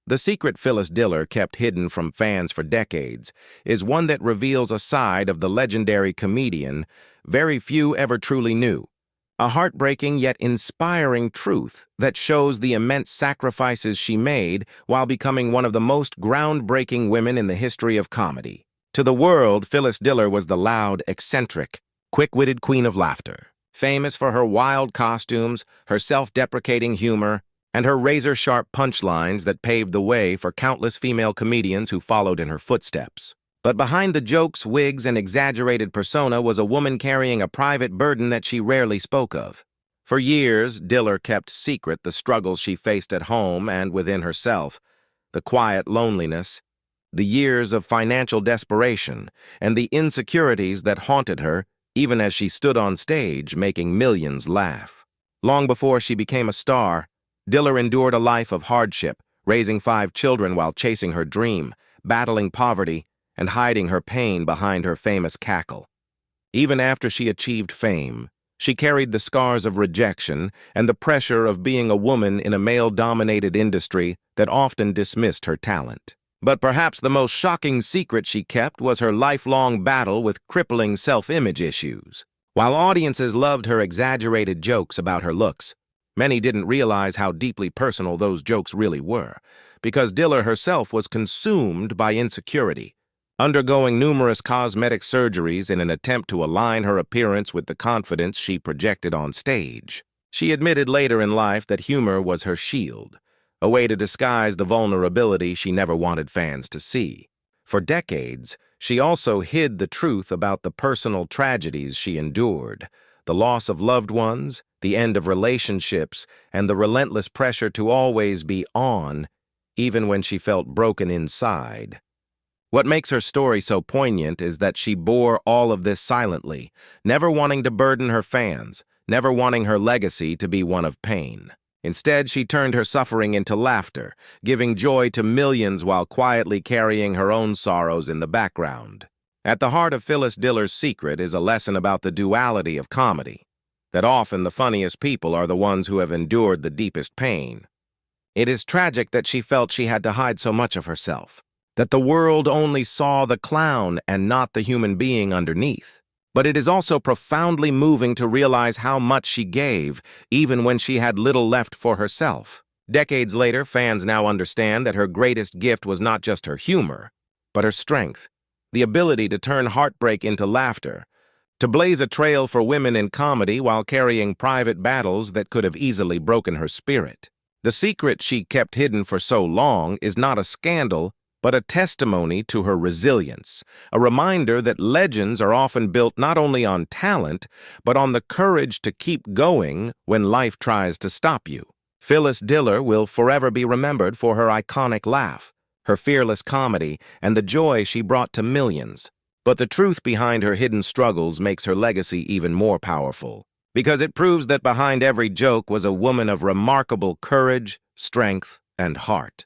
The secret Phyllis Diller kept hidden from fans for decades is one that reveals a side of the legendary comedian very few ever truly knew. A heartbreaking yet inspiring truth that shows the immense sacrifices she made while becoming one of the most groundbreaking women in the history of comedy. To the world, Phyllis Diller was the loud, eccentric, quick-witted queen of laughter, famous for her wild costumes, her self-deprecating humor, and her razor-sharp punchlines that paved the way for countless female comedians who followed in her footsteps. But behind the jokes, wigs, and exaggerated persona was a woman carrying a private burden that she rarely spoke of. For years, Diller kept secret the struggles she faced at home and within herself, the quiet loneliness, the years of financial desperation, and the insecurities that haunted her even as she stood on stage making millions laugh. Long before she became a star, Diller endured a life of hardship, raising 5 children while chasing her dream, battling poverty, and hiding her pain behind her famous cackle. Even after she achieved fame, she carried the scars of rejection and the pressure of being a woman in a male-dominated industry that often dismissed her talent. But perhaps the most shocking secret she kept was her lifelong battle with crippling self-image issues. While audiences loved her exaggerated jokes about her looks, many didn't realize how deeply personal those jokes really were, because Diller herself was consumed by insecurity, undergoing numerous cosmetic surgeries in an attempt to align her appearance with the confidence she projected on stage. She admitted later in life that humor was her shield, a way to disguise the vulnerability she never wanted fans to see. For decades, she also hid the truth about the personal tragedies she endured, the loss of loved ones, the end of relationships, and the relentless pressure to always be on, even when she felt broken inside. What makes her story so poignant is that she bore all of this silently, never wanting to burden her fans, never wanting her legacy to be one of pain. Instead, she turned her suffering into laughter, giving joy to millions while quietly carrying her own sorrows in the background. At the heart of Phyllis Diller's secret is a lesson about the duality of comedy, that often the funniest people are the ones who have endured the deepest pain. It is tragic that she felt she had to hide so much of herself, that the world only saw the clown and not the human being underneath. But it is also profoundly moving to realize how much she gave, even when she had little left for herself. Decades later, fans now understand that her greatest gift was not just her humor, but her strength, the ability to turn heartbreak into laughter, to blaze a trail for women in comedy while carrying private battles that could have easily broken her spirit. The secret she kept hidden for so long is not a scandal, but a testimony to her resilience, a reminder that legends are often built not only on talent, but on the courage to keep going when life tries to stop you. Phyllis Diller will forever be remembered for her iconic laugh, her fearless comedy, and the joy she brought to millions. But the truth behind her hidden struggles makes her legacy even more powerful, because it proves that behind every joke was a woman of remarkable courage, strength, and heart.